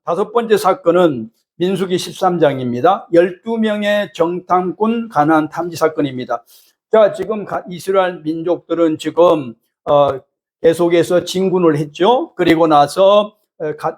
다섯 번째 사건은 민수기 13장입니다. 12명의 정탐꾼 가나안 탐지 사건입니다. 자, 지금 이스라엘 민족들은 지금 계속해서 진군을 했죠. 그리고 나서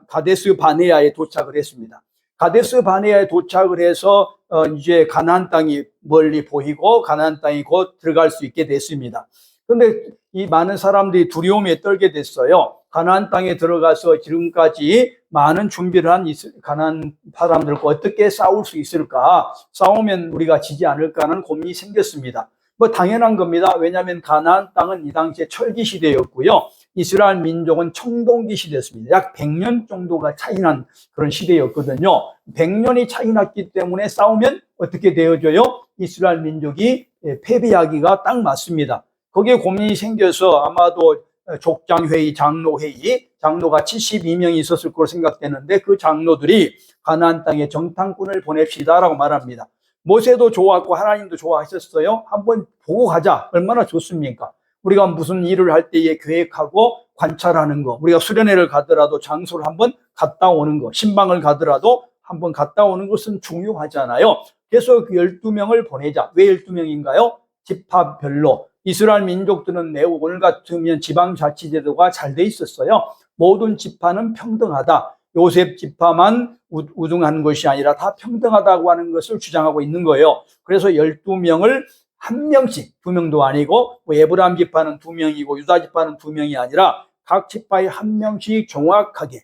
가데스 바네아에 도착을 했습니다. 가데스 바네아에 도착을 해서 이제 가나안 땅이 멀리 보이고 가나안 땅이 곧 들어갈 수 있게 됐습니다. 그런데 이 많은 사람들이 두려움에 떨게 됐어요. 가나안 땅에 들어가서 지금까지 많은 준비를 한 가나안 사람들과 어떻게 싸울 수 있을까? 싸우면 우리가 지지 않을까 하는 고민이 생겼습니다. 뭐 당연한 겁니다. 왜냐하면 가나안 땅은 이 당시에 철기 시대였고요. 이스라엘 민족은 청동기 시대였습니다. 약 100년 정도가 차이난 그런 시대였거든요. 100년이 차이났기 때문에 싸우면 어떻게 되어져요? 이스라엘 민족이 패배하기가 딱 맞습니다. 거기에 고민이 생겨서 아마도 족장회의, 장로회의, 장로가 72명이 있었을 거로 생각되는데 그 장로들이 가나안 땅에 정탐꾼을 보냅시다라고 말합니다. 모세도 좋았고 하나님도 좋아하셨어요. 한번 보고 가자. 얼마나 좋습니까? 우리가 무슨 일을 할 때에 계획하고 관찰하는 거, 우리가 수련회를 가더라도 장소를 한번 갔다 오는 거, 신방을 가더라도 한번 갔다 오는 것은 중요하잖아요. 그래서 그 12명을 보내자. 왜 12명인가요? 지파별로. 이스라엘 민족들은 매우 오늘 같으면 지방자치제도가 잘 돼 있었어요. 모든 지파는 평등하다. 요셉 지파만 우등한 것이 아니라 다 평등하다고 하는 것을 주장하고 있는 거예요. 그래서 12명을 한 명씩, 2명도 아니고 뭐 에브라임 지파는 2명이고 유다 지파는 2명이 아니라 각 지파에 한 명씩 정확하게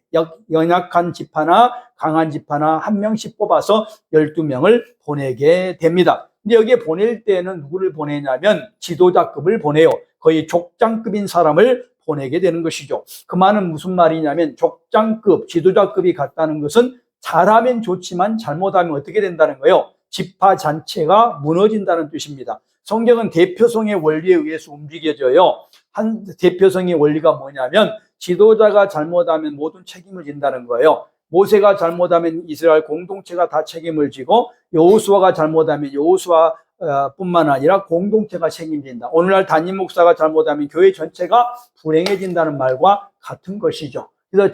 연약한 지파나 강한 지파나 한 명씩 뽑아서 12명을 보내게 됩니다. 근데 여기에 보낼 때는 누구를 보내냐면 지도자급을 보내요. 거의 족장급인 사람을 보내게 되는 것이죠. 그 말은 무슨 말이냐면 족장급, 지도자급이 같다는 것은 잘하면 좋지만 잘못하면 어떻게 된다는 거예요? 지파 전체가 무너진다는 뜻입니다. 성경은 대표성의 원리에 의해서 움직여져요. 한 대표성의 원리가 뭐냐면 지도자가 잘못하면 모든 책임을 진다는 거예요. 모세가 잘못하면 이스라엘 공동체가 다 책임을 지고 여호수아가 잘못하면 여호수아 뿐만 아니라 공동체가 책임진다. 오늘날 담임 목사가 잘못하면 교회 전체가 불행해진다는 말과 같은 것이죠. 그래서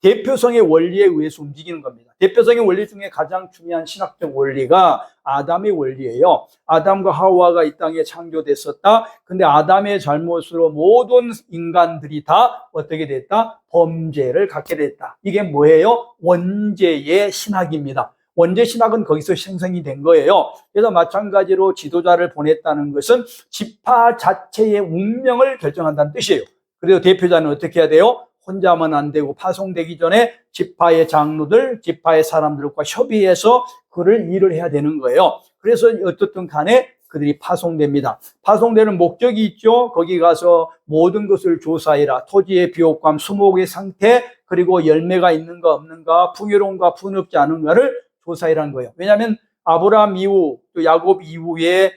대표성의 원리에 의해서 움직이는 겁니다. 대표성의 원리 중에 가장 중요한 신학적 원리가 아담의 원리예요. 아담과 하와가 이 땅에 창조됐었다. 근데 아담의 잘못으로 모든 인간들이 다 어떻게 됐다? 범죄를 갖게 됐다. 이게 뭐예요? 원죄의 신학입니다. 원죄 신학은 거기서 생성이 된 거예요. 그래서 마찬가지로 지도자를 보냈다는 것은 지파 자체의 운명을 결정한다는 뜻이에요. 그래서 대표자는 어떻게 해야 돼요? 혼자만 안 되고 파송되기 전에 지파의 장로들, 지파의 사람들과 협의해서 그를 일을 해야 되는 거예요. 그래서 어떻든 간에 그들이 파송됩니다. 파송되는 목적이 있죠. 거기 가서 모든 것을 조사해라. 토지의 비옥감, 수목의 상태, 그리고 열매가 있는가 없는가, 풍요로운가 풍요롭지 않은가를 조사해라는 거예요. 왜냐하면 아브라함 이후, 또 야곱 이후에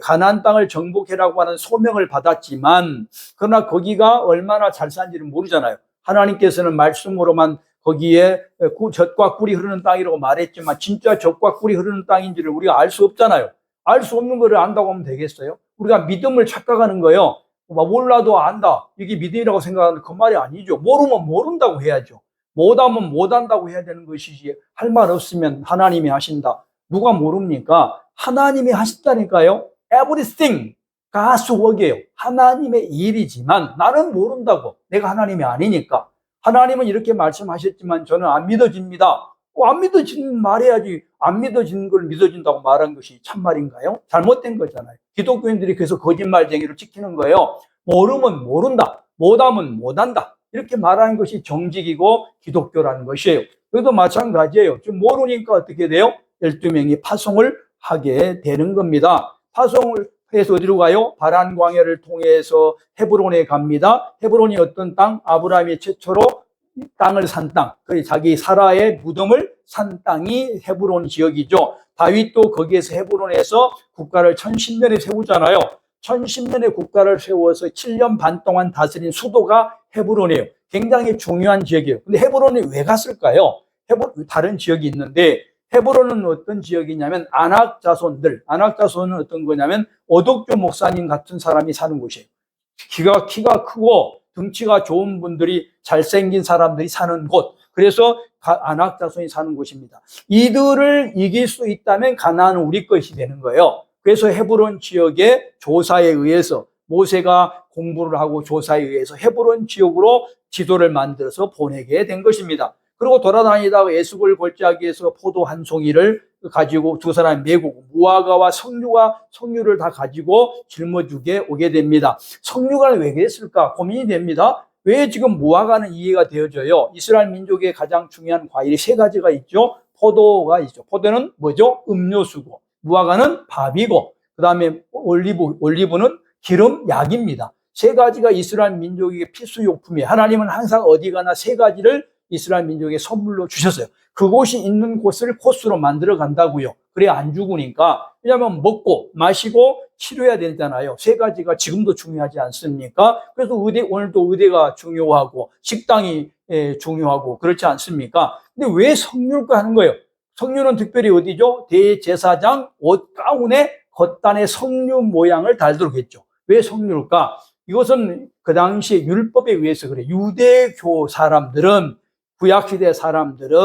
가나안 땅을 정복해라고 하는 소명을 받았지만 그러나 거기가 얼마나 잘 사는지는 모르잖아요. 하나님께서는 말씀으로만 거기에 젖과 꿀이 흐르는 땅이라고 말했지만 진짜 젖과 꿀이 흐르는 땅인지를 우리가 알 수 없잖아요. 알 수 없는 거를 안다고 하면 되겠어요? 우리가 믿음을 착각하는 거예요. 몰라도 안다. 이게 믿음이라고 생각하는 그 말이 아니죠. 모르면 모른다고 해야죠. 못하면 못한다고 해야 되는 것이지 할 말 없으면 하나님이 하신다. 누가 모릅니까? 하나님이 하신다니까요. Everything God's work이에요. 하나님의 일이지만 나는 모른다고. 내가 하나님이 아니니까. 하나님은 이렇게 말씀하셨지만 저는 안 믿어집니다. 안 믿어지는 말해야지. 안 믿어지는 걸 믿어진다고 말한 것이 참말인가요? 잘못된 거잖아요. 기독교인들이 그래서 거짓말쟁이를 지키는 거예요. 모르면 모른다. 못하면 못한다. 이렇게 말하는 것이 정직이고 기독교라는 것이에요. 그래도 마찬가지예요. 지금 모르니까 어떻게 돼요? 12명이 파송을 하게 되는 겁니다. 파송을 해서 어디로 가요? 바란 광야를 통해서 헤브론에 갑니다. 헤브론이 어떤 땅? 아브라함이 최초로 땅을 산 땅. 자기 사라의 무덤을 산 땅이 헤브론 지역이죠. 다윗도 거기에서 헤브론에서 국가를 1010년에 세우잖아요. 1010년의 국가를 세워서 7년 반 동안 다스린 수도가 헤브론이에요. 굉장히 중요한 지역이에요. 근데 헤브론이 왜 갔을까요? 다른 지역이 있는데 헤브론은 어떤 지역이냐면 아낙 자손은 어떤 거냐면 오덕조 목사님 같은 사람이 사는 곳이에요. 키가 크고 등치가 좋은 분들이 잘생긴 사람들이 사는 곳. 그래서 아낙 자손이 사는 곳입니다. 이들을 이길 수 있다면 가나안은 우리 것이 되는 거예요. 그래서 헤브론 지역의 조사에 의해서 모세가 공부를 하고 조사에 의해서 헤브론 지역으로 지도를 만들어서 보내게 된 것입니다. 그리고 돌아다니다가 에스골 골짜기에서 포도 한 송이를 가지고 두 사람이 메고 무화과와 석류를 다 가지고 짊어지게 오게 됩니다. 석류가 왜 그랬을까 고민이 됩니다. 왜 지금 무화과는 이해가 되어져요? 이스라엘 민족의 가장 중요한 과일이 세 가지가 있죠. 포도가 있죠. 포도는 뭐죠? 음료수고, 무화과는 밥이고, 그 다음에 올리브는 기름, 약입니다. 세 가지가 이스라엘 민족에게 필수용품이에요. 하나님은 항상 어디 가나 세 가지를 이스라엘 민족에게 선물로 주셨어요. 그곳이 있는 곳을 코스로 만들어 간다고요. 그래야 안 죽으니까. 왜냐하면 먹고 마시고 치료해야 되잖아요. 세 가지가 지금도 중요하지 않습니까? 그래서 오늘도 의대가 중요하고 식당이 중요하고 그렇지 않습니까? 근데 왜 석류일까 하는 거예요. 석류는 특별히 어디죠? 대제사장 옷 가운에 겉단에 석류 모양을 달도록 했죠. 왜 석류일까? 이것은 그 당시 율법에 의해서 그래. 유대교 사람들은, 구약시대 사람들은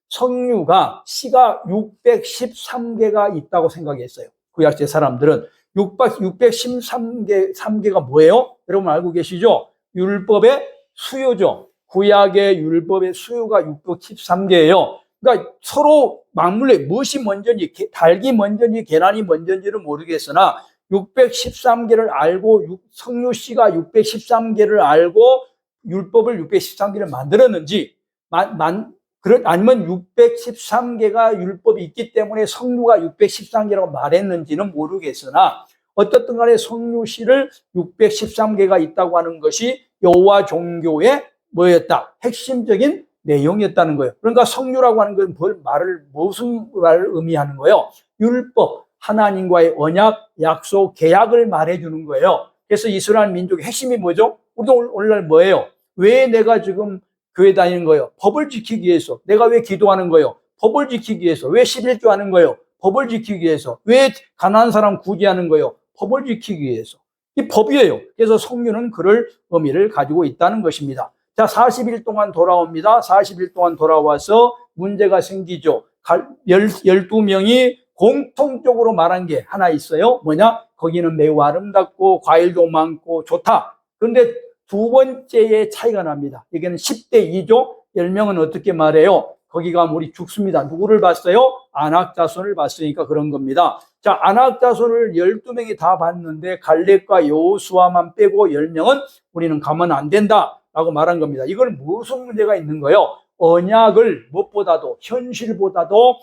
석류가 씨가 613개가 있다고 생각했어요. 구약시대 사람들은 613개가 뭐예요? 여러분 알고 계시죠? 율법의 수요죠. 구약의 율법의 수요가 613개예요. 그러니까 서로 맞물려 무엇이 먼저인지, 닭이 먼저인지 계란이 먼저인지를 모르겠으나 613개를 알고 석류씨가 613개를 알고 율법을 613개를 만들었는지 아니면 613개가 율법이 있기 때문에 석류가 613개라고 말했는지는 모르겠으나 어떻든 간에 석류씨를 613개가 있다고 하는 것이 여호와 종교의 뭐였다? 핵심적인 내용이었다는 거예요. 그러니까 석류라고 하는 건 무슨 말을 의미하는 거예요? 율법, 하나님과의 언약, 약속, 계약을 말해주는 거예요. 그래서 이스라엘 민족의 핵심이 뭐죠? 우리도 오늘날 뭐예요? 왜 내가 지금 교회 다니는 거예요? 법을 지키기 위해서. 내가 왜 기도하는 거예요? 법을 지키기 위해서. 왜 11조 하는 거예요? 법을 지키기 위해서. 왜 가난한 사람 구제하는 거예요? 법을 지키기 위해서. 이 법이에요. 그래서 석류는 그럴 의미를 가지고 있다는 것입니다. 자, 40일 동안 돌아옵니다. 40일 동안 돌아와서 문제가 생기죠. 12명이 공통적으로 말한 게 하나 있어요. 뭐냐? 거기는 매우 아름답고 과일도 많고 좋다. 그런데 두 번째의 차이가 납니다. 여기는 10대 2죠. 10명은 어떻게 말해요? 거기가 우리 죽습니다. 누구를 봤어요? 아낙 자손을 봤으니까 그런 겁니다. 자, 아낙 자손을 12명이 다 봤는데 갈렙과 여호수아만 빼고 10명은 우리는 가면 안 된다 라고 말한 겁니다. 이걸 무슨 문제가 있는 거예요? 언약을 무엇보다도 현실보다도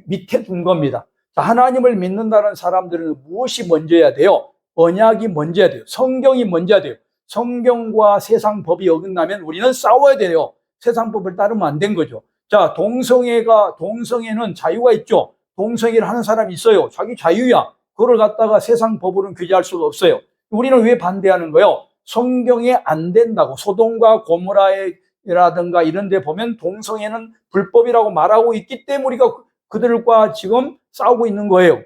밑에 둔 겁니다. 자, 하나님을 믿는다는 사람들은 무엇이 먼저야 돼요? 언약이 먼저야 돼요. 성경이 먼저야 돼요. 성경과 세상 법이 어긋나면 우리는 싸워야 돼요. 세상 법을 따르면 안 된 거죠. 자, 동성애는 자유가 있죠. 동성애를 하는 사람이 있어요. 자기 자유야. 그걸 갖다가 세상 법으로는 규제할 수가 없어요. 우리는 왜 반대하는 거예요? 성경에 안 된다고. 소돔과 고모라라든가 이런 데 보면 동성애는 불법이라고 말하고 있기 때문에 우리가 그들과 지금 싸우고 있는 거예요.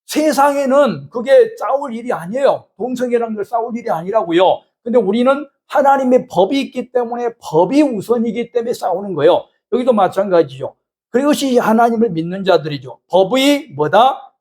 세상에는 그게 싸울 일이 아니에요. 동성애라는 걸 싸울 일이 아니라고요. 근데 우리는 하나님의 법이 있기 때문에 법이 우선이기 때문에 싸우는 거예요. 여기도 마찬가지죠. 그것이 하나님을 믿는 자들이죠. 법이 뭐다?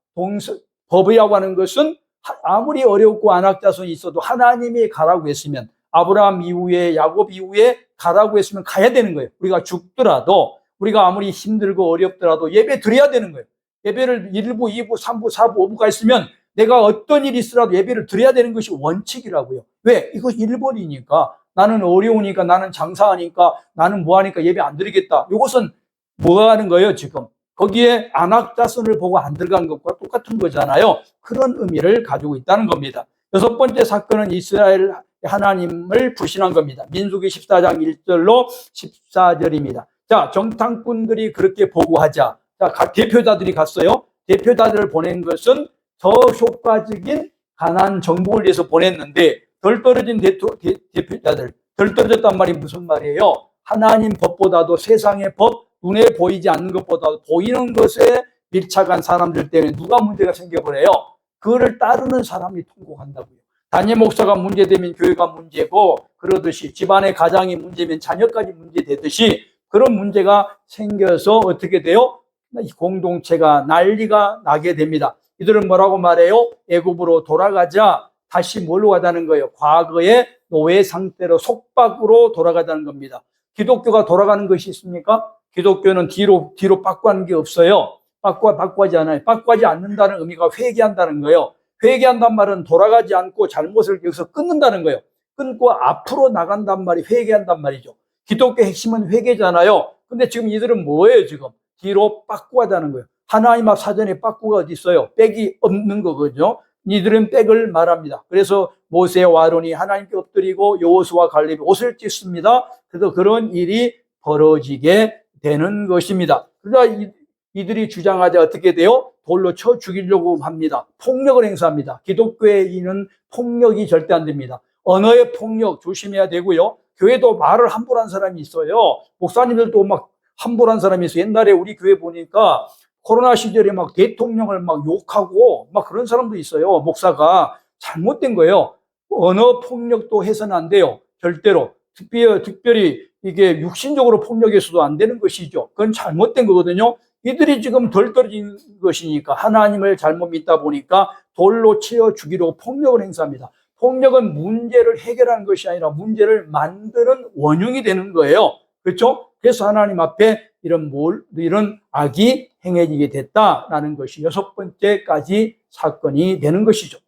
법이라고 하는 것은 아무리 어렵고 아낙 자손이 있어도 하나님이 가라고 했으면, 아브라함 이후에 야곱 이후에 가라고 했으면 가야 되는 거예요. 우리가 죽더라도, 우리가 아무리 힘들고 어렵더라도 예배 드려야 되는 거예요. 예배를 1부, 2부, 3부, 4부, 5부가 있으면 내가 어떤 일이 있으라도 예배를 드려야 되는 것이 원칙이라고요. 왜? 이거 1번이니까. 나는 어려우니까, 나는 장사하니까, 나는 뭐하니까 예배 안 드리겠다. 이것은 뭐 하는 거예요, 지금? 거기에 아낙 자손을 보고 안 들어간 것과 똑같은 거잖아요. 그런 의미를 가지고 있다는 겁니다. 여섯 번째 사건은 이스라엘 하나님을 불신한 겁니다. 민수기 14장 1절로 14절입니다. 자, 정탐꾼들이 그렇게 보고하자. 자, 대표자들이 갔어요. 대표자들을 보낸 것은 더 효과적인 가나안 정복을 위해서 보냈는데 덜 떨어진 대표자들, 덜 떨어졌단 말이 무슨 말이에요? 하나님 법보다도 세상의 법, 눈에 보이지 않는 것보다도 보이는 것에 밀착한 사람들 때문에 누가 문제가 생겨버려요? 그거를 따르는 사람이 통곡한다고요. 담임 목사가 문제되면 교회가 문제고, 그러듯이 집안의 가장이 문제면 자녀까지 문제되듯이 그런 문제가 생겨서 어떻게 돼요? 이 공동체가 난리가 나게 됩니다. 이들은 뭐라고 말해요? 애굽으로 돌아가자. 다시 뭘로 가자는 거예요? 과거의 노예 상태로 속박으로 돌아가자는 겁니다. 기독교가 돌아가는 것이 있습니까? 기독교는 뒤로 빠꾸하는 게 없어요. 빠꾸하지 않아요. 빠꾸하지 않는다는 의미가 회개한다는 거예요. 회개한단 말은 돌아가지 않고 잘못을 여기서 끊는다는 거예요. 끊고 앞으로 나간단 말이 회개한단 말이죠. 기독교 핵심은 회개잖아요. 근데 지금 이들은 뭐예요, 지금? 뒤로 빠꾸하자는 거예요. 하나님 앞 사전에 빠꾸가 어디 있어요? 백이 없는 거거든요. 이들은 백을 말합니다. 그래서 모세와 아론이 하나님께 엎드리고 여호수아와 갈렙이 옷을 찢습니다. 그래서 그런 일이 벌어지게 되는 것입니다. 그러다 이들이 주장하자 어떻게 돼요? 돌로 쳐 죽이려고 합니다. 폭력을 행사합니다. 기독교인은 폭력이 절대 안 됩니다. 언어의 폭력 조심해야 되고요. 교회도 말을 함부로 한 사람이 있어요. 목사님들도 막 함부로 한 사람이 있어요. 옛날에 우리 교회 보니까 코로나 시절에 막 대통령을 막 욕하고 막 그런 사람도 있어요. 목사가 잘못된 거예요. 언어 폭력도 해서는 안 돼요. 절대로. 특별히 이게 육신적으로 폭력해서도 안 되는 것이죠. 그건 잘못된 거거든요. 이들이 지금 덜 떨어진 것이니까 하나님을 잘못 믿다 보니까 돌로 치어 죽이려고 폭력을 행사합니다. 폭력은 문제를 해결하는 것이 아니라 문제를 만드는 원흉이 되는 거예요. 그렇죠? 그래서 하나님 앞에 이런 악이 행해지게 됐다라는 것이 6번째까지 사건이 되는 것이죠.